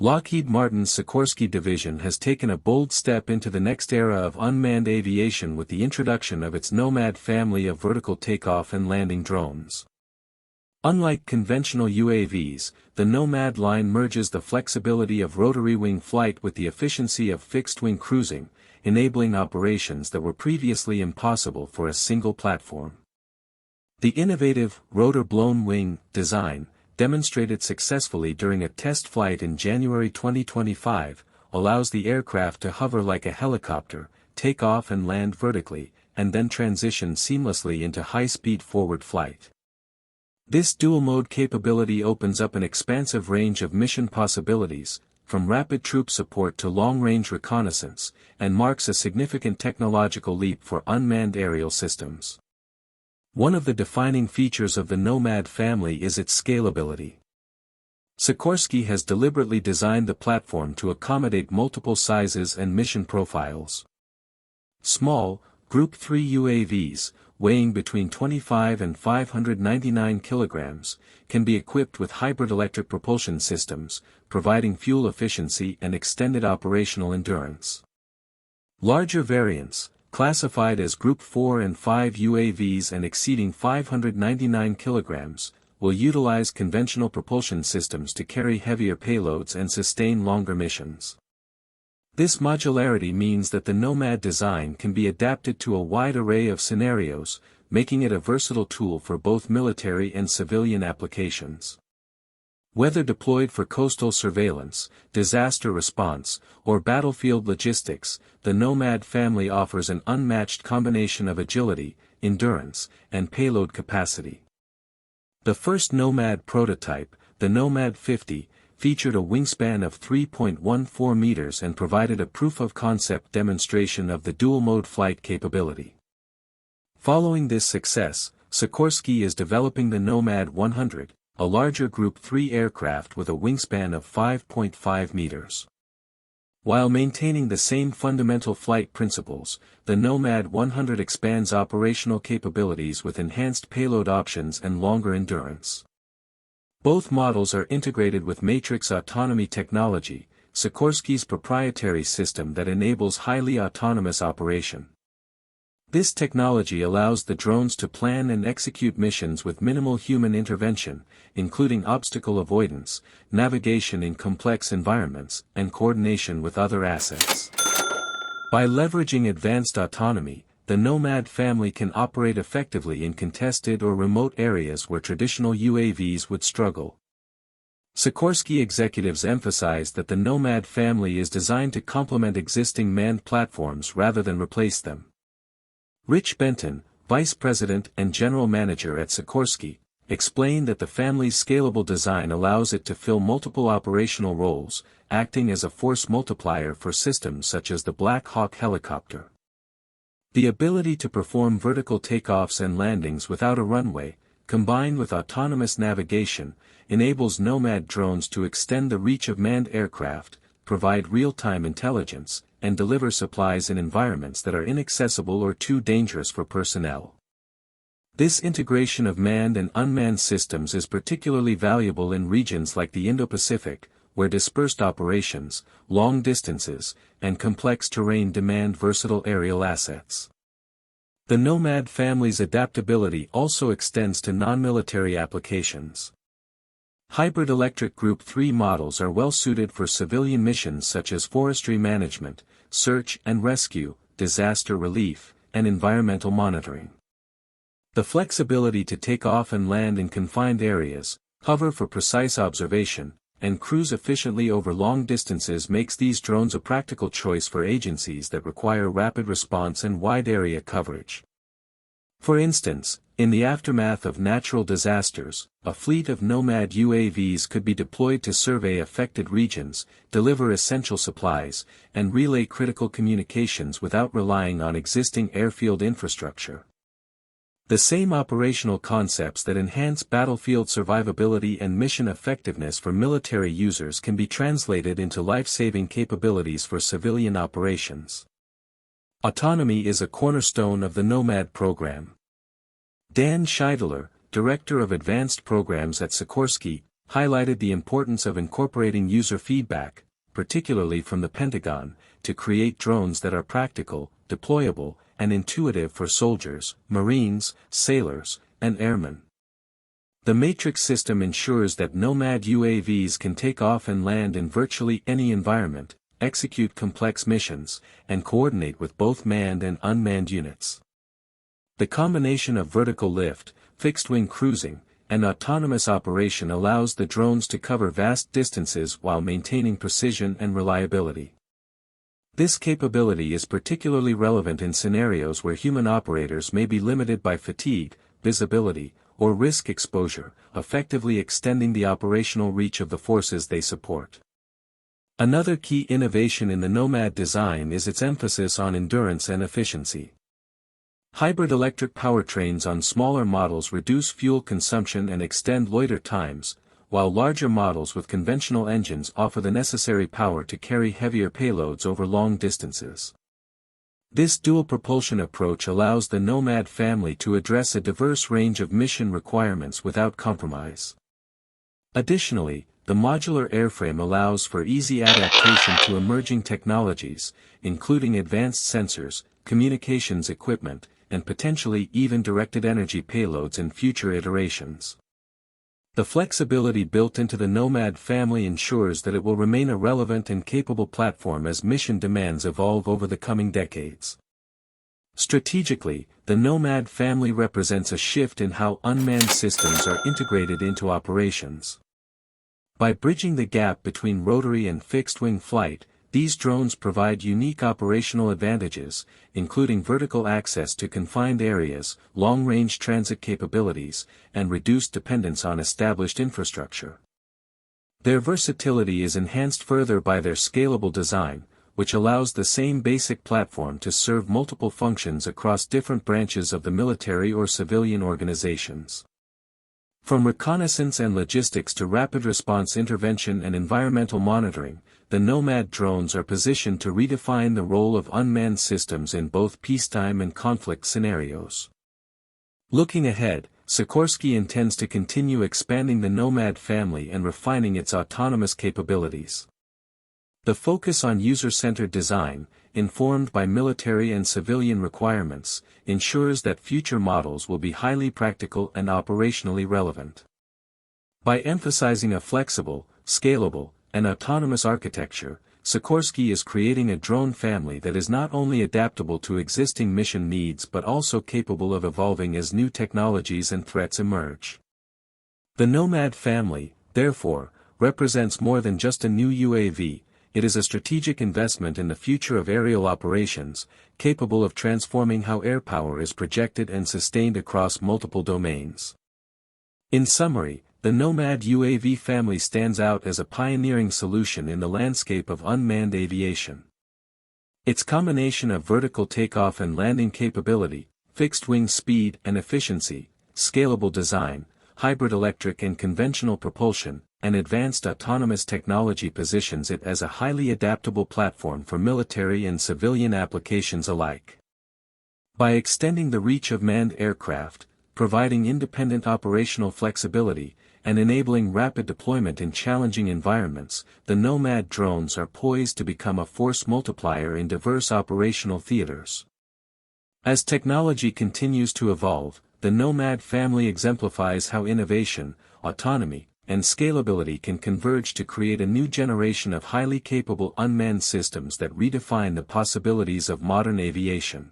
Lockheed Martin's Sikorsky division has taken a bold step into the next era of unmanned aviation with the introduction of its Nomad family of vertical takeoff and landing drones. Unlike conventional UAVs, the Nomad line merges the flexibility of rotary wing flight with the efficiency of fixed-wing cruising, enabling operations that were previously impossible for a single platform. The innovative rotor-blown wing design, demonstrated successfully during a test flight in January 2025, allows the aircraft to hover like a helicopter, take off and land vertically, and then transition seamlessly into high-speed forward flight. This dual-mode capability opens up an expansive range of mission possibilities, from rapid troop support to long-range reconnaissance, and marks a significant technological leap for unmanned aerial systems. One of the defining features of the Nomad family is its scalability. Sikorsky has deliberately designed the platform to accommodate multiple sizes and mission profiles. Small, Group 3 UAVs, weighing between 25 and 599 kilograms, can be equipped with hybrid electric propulsion systems, providing fuel efficiency and extended operational endurance. Larger variants, classified as Group 4 and 5 UAVs and exceeding 599 kilograms, will utilize conventional propulsion systems to carry heavier payloads and sustain longer missions. This modularity means that the Nomad design can be adapted to a wide array of scenarios, making it a versatile tool for both military and civilian applications. Whether deployed for coastal surveillance, disaster response, or battlefield logistics, the Nomad family offers an unmatched combination of agility, endurance, and payload capacity. The first Nomad prototype, the Nomad 50, featured a wingspan of 3.14 meters and provided a proof-of-concept demonstration of the dual-mode flight capability. Following this success, Sikorsky is developing the Nomad 100, a larger Group 3 aircraft with a wingspan of 5.5 meters. While maintaining the same fundamental flight principles, the Nomad 100 expands operational capabilities with enhanced payload options and longer endurance. Both models are integrated with Matrix autonomy technology, Sikorsky's proprietary system that enables highly autonomous operation. This technology allows the drones to plan and execute missions with minimal human intervention, including obstacle avoidance, navigation in complex environments, and coordination with other assets. By leveraging advanced autonomy, the Nomad family can operate effectively in contested or remote areas where traditional UAVs would struggle. Sikorsky executives emphasize that the Nomad family is designed to complement existing manned platforms rather than replace them. Rich Benton, Vice President and General Manager at Sikorsky, explained that the family's scalable design allows it to fill multiple operational roles, acting as a force multiplier for systems such as the Black Hawk helicopter. The ability to perform vertical takeoffs and landings without a runway, combined with autonomous navigation, enables Nomad drones to extend the reach of manned aircraft, provide real-time intelligence, and deliver supplies in environments that are inaccessible or too dangerous for personnel. This integration of manned and unmanned systems is particularly valuable in regions like the Indo-Pacific, where dispersed operations, long distances, and complex terrain demand versatile aerial assets. The Nomad family's adaptability also extends to non-military applications. Hybrid electric Group 3 models are well suited for civilian missions such as forestry management, search and rescue, disaster relief, and environmental monitoring. The flexibility to take off and land in confined areas, hover for precise observation, and cruise efficiently over long distances makes these drones a practical choice for agencies that require rapid response and wide area coverage. For instance, in the aftermath of natural disasters, a fleet of Nomad UAVs could be deployed to survey affected regions, deliver essential supplies, and relay critical communications without relying on existing airfield infrastructure. The same operational concepts that enhance battlefield survivability and mission effectiveness for military users can be translated into life-saving capabilities for civilian operations. Autonomy is a cornerstone of the Nomad program. Dan Scheidler, Director of Advanced Programs at Sikorsky, highlighted the importance of incorporating user feedback, particularly from the Pentagon, to create drones that are practical, deployable, and intuitive for soldiers, Marines, sailors, and airmen. The Matrix system ensures that Nomad UAVs can take off and land in virtually any environment, execute complex missions, and coordinate with both manned and unmanned units. The combination of vertical lift, fixed-wing cruising, and autonomous operation allows the drones to cover vast distances while maintaining precision and reliability. This capability is particularly relevant in scenarios where human operators may be limited by fatigue, visibility, or risk exposure, effectively extending the operational reach of the forces they support. Another key innovation in the Nomad design is its emphasis on endurance and efficiency. Hybrid electric powertrains on smaller models reduce fuel consumption and extend loiter times, while larger models with conventional engines offer the necessary power to carry heavier payloads over long distances. This dual propulsion approach allows the Nomad family to address a diverse range of mission requirements without compromise. Additionally, the modular airframe allows for easy adaptation to emerging technologies, including advanced sensors, communications equipment, and potentially even directed energy payloads in future iterations. The flexibility built into the Nomad family ensures that it will remain a relevant and capable platform as mission demands evolve over the coming decades. Strategically, the Nomad family represents a shift in how unmanned systems are integrated into operations. By bridging the gap between rotary and fixed-wing flight, these drones provide unique operational advantages, including vertical access to confined areas, long-range transit capabilities, and reduced dependence on established infrastructure. Their versatility is enhanced further by their scalable design, which allows the same basic platform to serve multiple functions across different branches of the military or civilian organizations. From reconnaissance and logistics to rapid response intervention and environmental monitoring, the Nomad drones are positioned to redefine the role of unmanned systems in both peacetime and conflict scenarios. Looking ahead, Sikorsky intends to continue expanding the Nomad family and refining its autonomous capabilities. The focus on user-centered design, informed by military and civilian requirements, ensures that future models will be highly practical and operationally relevant. By emphasizing a flexible, scalable, and autonomous architecture, Sikorsky is creating a drone family that is not only adaptable to existing mission needs but also capable of evolving as new technologies and threats emerge. The Nomad family, therefore, represents more than just a new UAV. It is a strategic investment in the future of aerial operations, capable of transforming how air power is projected and sustained across multiple domains. In summary, the Nomad UAV family stands out as a pioneering solution in the landscape of unmanned aviation. Its combination of vertical takeoff and landing capability, fixed-wing speed and efficiency, scalable design, hybrid electric and conventional propulsion, and advanced autonomous technology positions it as a highly adaptable platform for military and civilian applications alike. By extending the reach of manned aircraft, providing independent operational flexibility, and enabling rapid deployment in challenging environments, the Nomad drones are poised to become a force multiplier in diverse operational theaters. As technology continues to evolve, the Nomad family exemplifies how innovation, autonomy, and scalability can converge to create a new generation of highly capable unmanned systems that redefine the possibilities of modern aviation.